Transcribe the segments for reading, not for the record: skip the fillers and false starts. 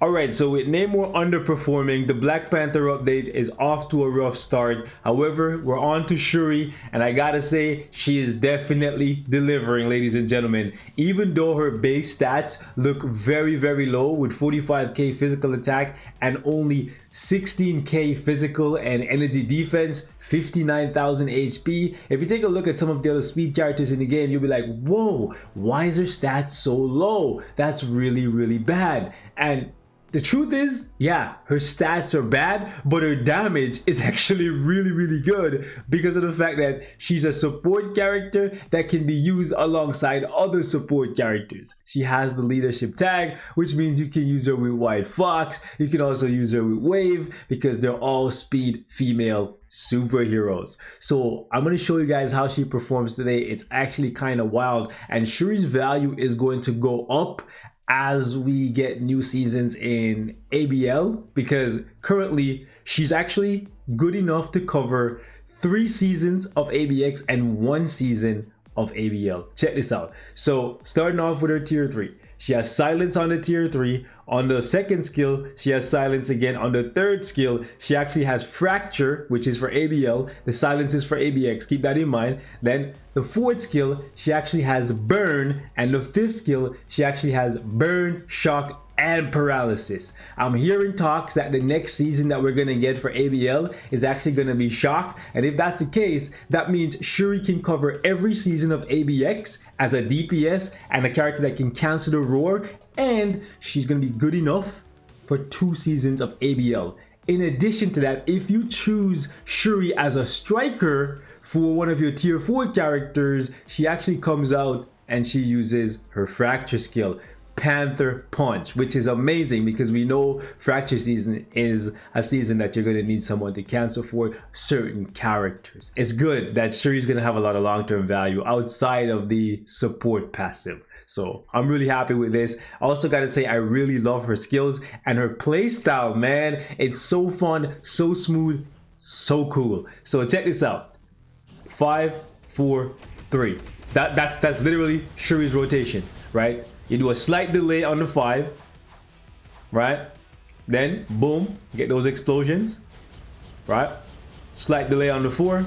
Alright, so with Namor underperforming, the Black Panther update is off to a rough start. However, we're on to Shuri, and I gotta say, she is definitely delivering, ladies and gentlemen. Even though her base stats look very, very low with 45k physical attack and only 16k physical and energy defense, 59,000 HP. If you take a look at some of the other speed characters in the game, you'll be like, whoa, why is her stats so low? That's really, really bad. And the truth is, yeah, her stats are bad, but her damage is actually really, really good because of the fact that she's a support character that can be used alongside other support characters. She has the leadership tag, which means you can use her with White Fox. You can also use her with Wave because they're all speed female superheroes. So I'm going to show you guys how she performs today. It's actually kind of wild, and Shuri's value is going to go up as we get new seasons in ABL, because currently she's actually good enough to cover 3 seasons of ABX and 1 season of ABL. Check this out. So starting off with her tier 3, she has silence on the tier 3. On the second skill, she has silence again. On the third skill, she actually has fracture, which is for ABL. The silence is for ABX. Keep that in mind. Then the fourth skill, she actually has burn. And the fifth skill, she actually has burn, shock, and paralysis. I'm hearing talks that the next season that we're gonna get for ABL is actually gonna be shock. And if that's the case, that means Shuri can cover every season of ABX as a DPS and a character that can cancel the roar. And she's going to be good enough for 2 seasons of ABL. In addition to that, if you choose Shuri as a striker for one of your tier 4 characters, she actually comes out and she uses her fracture skill, Panther Punch, which is amazing because we know fracture season is a season that you're going to need someone to cancel for certain characters. It's good that Shuri's going to have a lot of long-term value outside of the support passive. So I'm really happy with this. I also gotta say, I really love her skills and her play style, man. It's so fun, so smooth, so cool. So check this out. 5, 4, 3. That's literally Shuri's rotation, right? You do a slight delay on the 5, right? Then boom, get those explosions, right? Slight delay on the 4.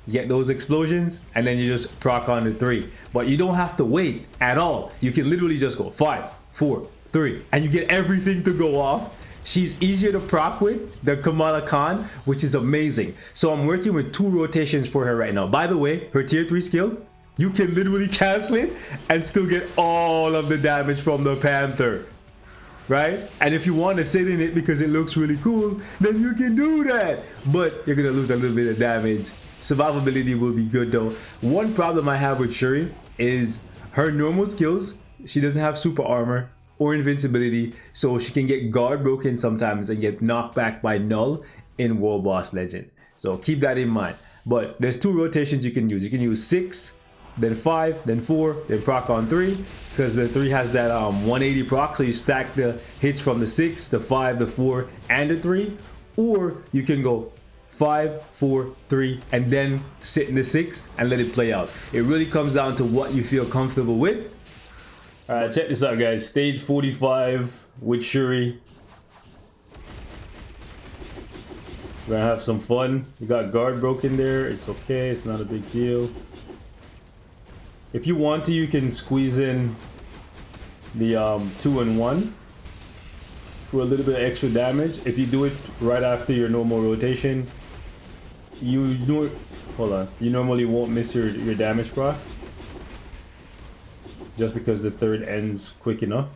You get those explosions, and then you just proc on the 3. But you don't have to wait at all. You can literally just go 5, 4, 3, and you get everything to go off. She's easier to proc with than Kamala Khan, which is amazing. So I'm working with 2 rotations for her right now. By the way, her tier 3 skill, you can literally cancel it and still get all of the damage from the Panther, right? And if you want to sit in it because it looks really cool, then you can do that. But you're gonna lose a little bit of damage. Survivability will be good though. One problem I have with Shuri is her normal skills. She doesn't have super armor or invincibility, so she can get guard broken sometimes and get knocked back by null in World Boss Legend. So keep that in mind. But there's 2 rotations you can use. You can use 6, then 5, then 4, then proc on 3, because the 3 has that 180 proc, so you stack the hits from the 6, the 5, the 4, and the 3. Or you can go 5, 4, 3, and then sit in the 6 and let it play out. It really comes down to what you feel comfortable with. Alright, check this out, guys. Stage 45 with Shuri. We're gonna have some fun. We got guard broken there. It's okay, it's not a big deal. If you want to, you can squeeze in the 2 and 1 for a little bit of extra damage. If you do it right after your normal rotation, you normally won't miss your damage proc, just because the 3rd ends quick enough.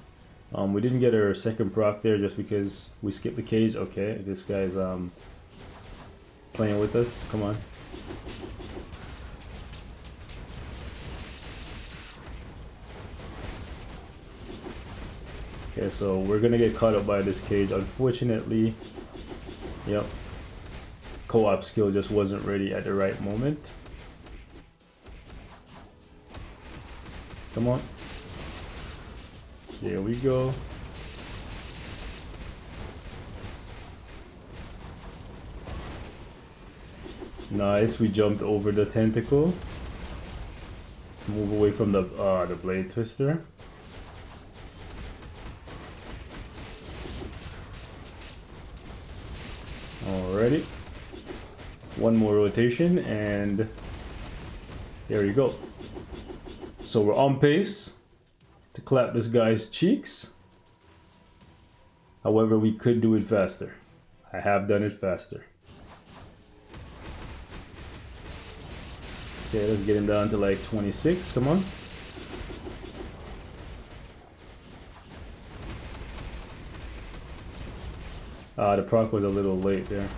We didn't get our 2nd proc there just because we skipped the cage. Okay, this guy's playing with us. Come on. Okay, so we're gonna get caught up by this cage, unfortunately. Yep. Co-op skill just wasn't ready at the right moment. Come on. There we go. Nice, we jumped over the tentacle. Let's move away from the blade twister. Alrighty. One more rotation and there you go. So we're on pace to clap this guy's cheeks. However, we could do it faster. I have done it faster. Okay, let's get him down to like 26. Come on. The proc was a little late there.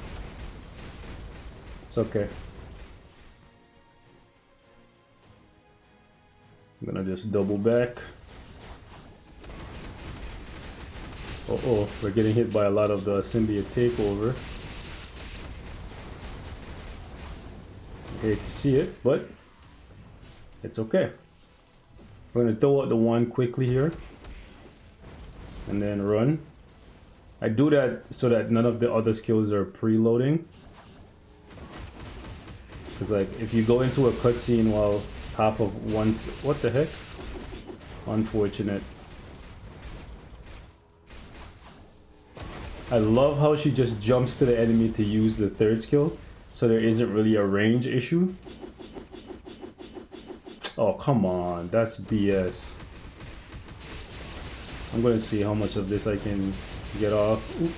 It's okay. I'm gonna just double back. Uh-oh, we're getting hit by a lot of the symbiote takeover. I hate to see it, but it's okay. We're gonna throw out the one quickly here and then run. I do that so that none of the other skills are preloading. Because like if you go into a cutscene while half of one skill, what the heck? Unfortunate. I love how she just jumps to the enemy to use the third skill, so there isn't really a range issue. Oh, come on, that's BS. I'm gonna see how much of this I can get off. Ooh.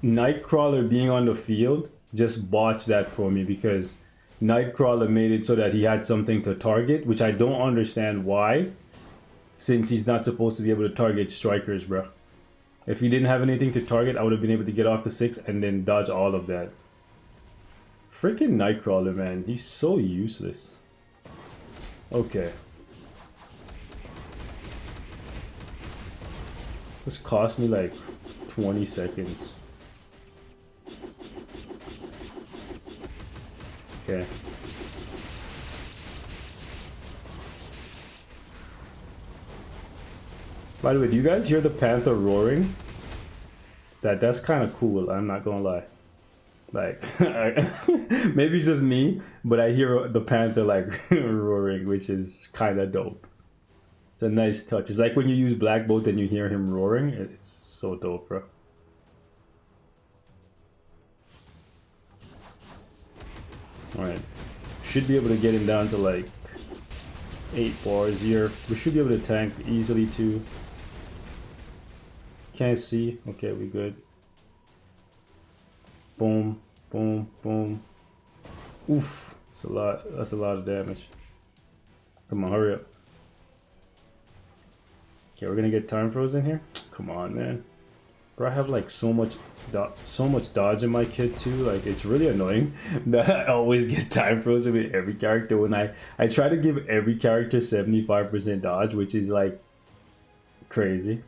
Nightcrawler being on the field just botched that for me because Nightcrawler made it so that he had something to target, which I don't understand why, since he's not supposed to be able to target strikers, bro. If he didn't have anything to target, I would have been able to get off the 6 and then dodge all of that. Freaking Nightcrawler, man. He's so useless. Okay. This cost me like 20 seconds. Okay. By the way, do you guys hear the panther roaring? That's kind of cool, I'm not gonna lie. Like, maybe it's just me, but I hear the panther like roaring, which is kind of dope. It's a nice touch. It's like when you use Black Bolt and you hear him roaring. It's so dope, bro. Alright. Should be able to get him down to like 8 bars here. We should be able to tank easily too. Can't see. Okay, we good. Boom, boom, boom. Oof. That's a lot. That's a lot of damage. Come on, hurry up. Okay, we're gonna get time frozen here. Come on, man. Bro, I have like so much dodge in my kit too. Like it's really annoying that I always get time frozen with every character. When I try to give every character 75% dodge, which is like crazy.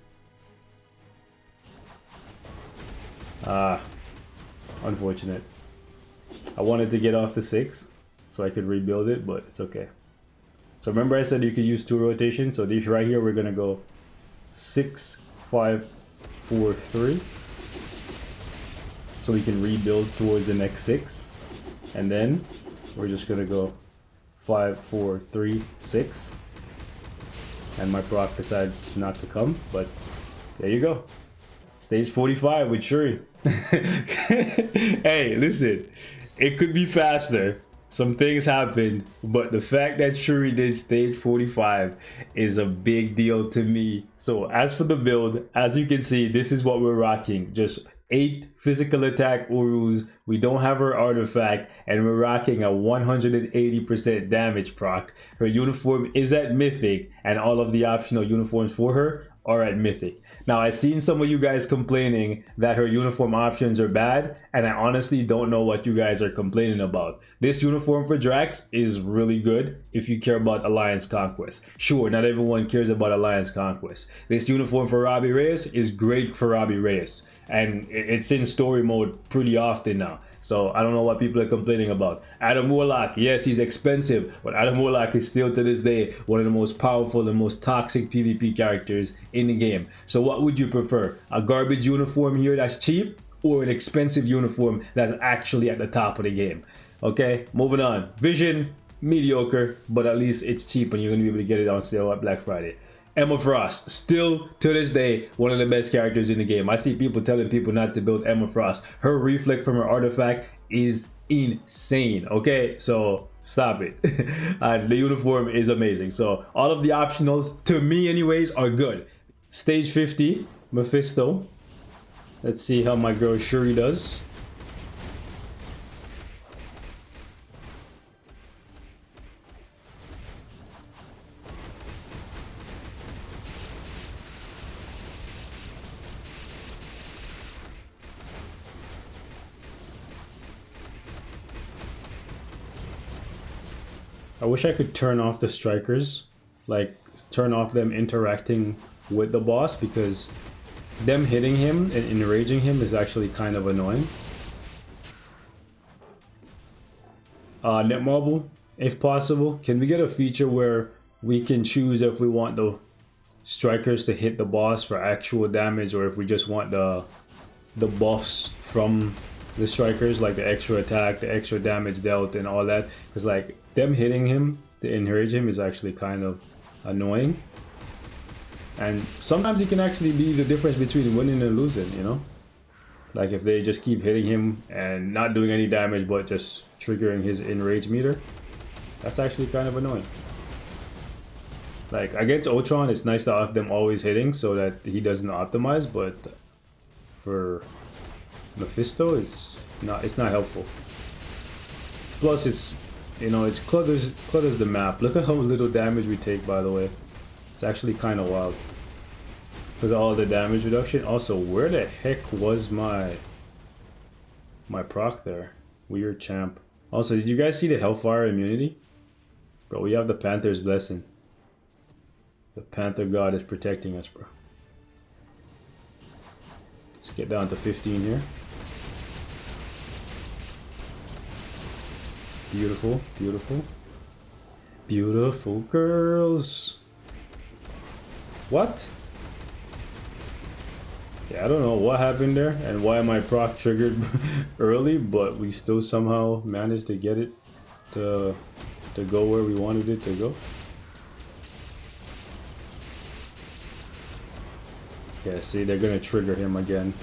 Unfortunate. I wanted to get off the 6 so I could rebuild it, but it's okay. So remember I said you could use 2 rotations. So this right here, we're gonna go 6, 5, 4, 3. So we can rebuild towards the next 6. And then we're just gonna go 5, 4, 3, 6. And my proc decides not to come, but there you go. Stage 45 with Shuri. Hey, listen, it could be faster. Some things happened, but the fact that Shuri did stage 45 is a big deal to me. So as for the build, as you can see, this is what we're rocking. Just 8 physical attack Urus. We don't have her artifact, and we're rocking a 180% damage proc. Her uniform is at Mythic, and all of the optional uniforms for her are at Mythic. Now, I've seen some of you guys complaining that her uniform options are bad, and I honestly don't know what you guys are complaining about. This uniform for Drax is really good if you care about Alliance Conquest. Sure, not everyone cares about Alliance Conquest. This uniform for Robbie Reyes is great for Robbie Reyes, and it's in story mode pretty often now. So I don't know what people are complaining about. Adam Warlock, yes, he's expensive, but Adam Warlock is still to this day one of the most powerful and most toxic PvP characters in the game. So what would you prefer? A garbage uniform here that's cheap, or an expensive uniform that's actually at the top of the game? Okay, moving on. Vision, mediocre, but at least it's cheap and you're gonna be able to get it on sale at Black Friday. Emma Frost, still to this day, one of the best characters in the game. I see people telling people not to build Emma Frost. Her reflect from her artifact is insane. Okay, so stop it. And the uniform is amazing. So all of the optionals, to me anyways, are good. Stage 50, Mephisto. Let's see how my girl Shuri does. I wish I could turn off the strikers, like turn off them interacting with the boss, because them hitting him and enraging him is actually kind of annoying. Netmarble, if possible, can we get a feature where we can choose if we want the strikers to hit the boss for actual damage, or if we just want the buffs from the strikers, like the extra attack, the extra damage dealt, and all that? Because like them hitting him to enrage him is actually kind of annoying, and sometimes it can actually be the difference between winning and losing, you know? Like if they just keep hitting him and not doing any damage but just triggering his enrage meter, that's actually kind of annoying. Like against Ultron, it's nice to have them always hitting so that he doesn't optimize, but for Mephisto, it's not helpful. Plus, it's, you know, it clutters the map. Look at how little damage we take, by the way. It's actually kind of wild because of all the damage reduction. Also, where the heck was my proc there? Weird champ. Also, did you guys see the Hellfire immunity? Bro, we have the Panther's blessing. The Panther God is protecting us, bro. Let's get down to 15 here. Beautiful, beautiful. Beautiful girls. What? Yeah, I don't know what happened there and why my proc triggered early, but we still somehow managed to get it to go where we wanted it to go. Okay, see, they're gonna trigger him again.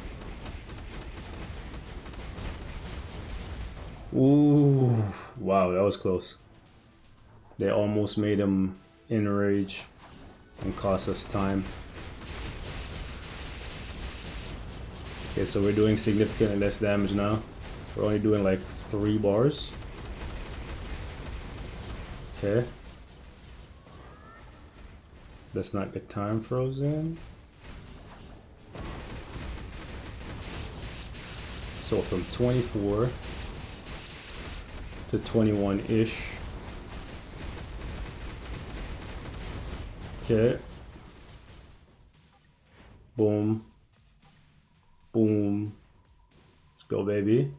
Ooh, wow, that was close. They almost made him enrage and cost us time. Okay, so we're doing significantly less damage now. We're only doing like 3 bars. Okay. Let's not get time frozen. So from 24 to 21-ish. Okay. Boom. Boom. Let's go, baby.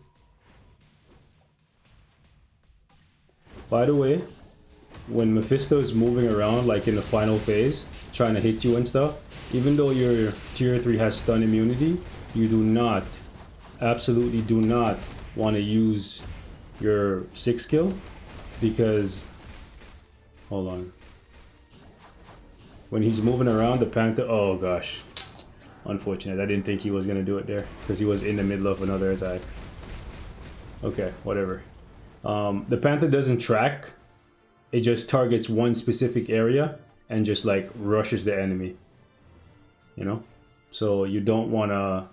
By the way, when Mephisto is moving around, like in the final phase, trying to hit you and stuff, even though your tier 3 has stun immunity, you do not, absolutely do not want to use your 6 skill, because, hold on, when he's moving around, the Panther, oh gosh, unfortunate. I didn't think he was gonna do it there because he was in the middle of another attack. Okay, whatever. The Panther doesn't track, it just targets one specific area and just like rushes the enemy, you know? So you don't want to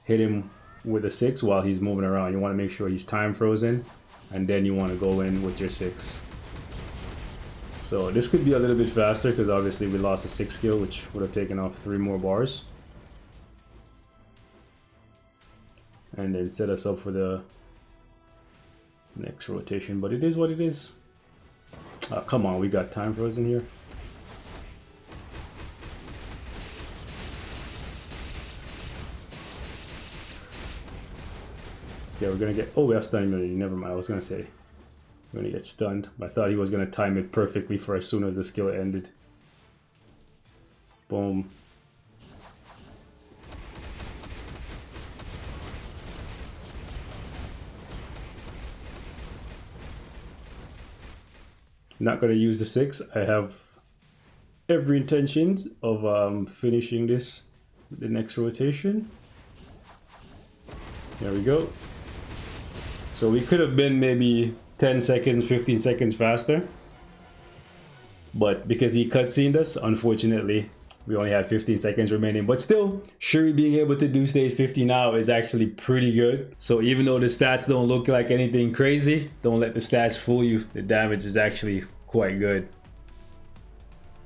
hit him with a 6 while he's moving around. You want to make sure he's time frozen, and then you want to go in with your 6. So this could be a little bit faster because obviously we lost a 6 skill, which would have taken off 3 more bars. And then set us up for the next rotation, but it is what it is. Come on, we got time frozen here. Yeah, we're gonna get, oh, we have stun immunity, never mind. I was gonna say we're gonna get stunned, but I thought he was gonna time it perfectly for as soon as the skill ended. Boom. Not gonna use the 6. I have every intention of finishing this with the next rotation. There we go. So we could have been maybe 10 seconds, 15 seconds faster. But because he cutscened us, unfortunately, we only had 15 seconds remaining. But still, Shuri being able to do stage 50 now is actually pretty good. So even though the stats don't look like anything crazy, don't let the stats fool you. The damage is actually quite good.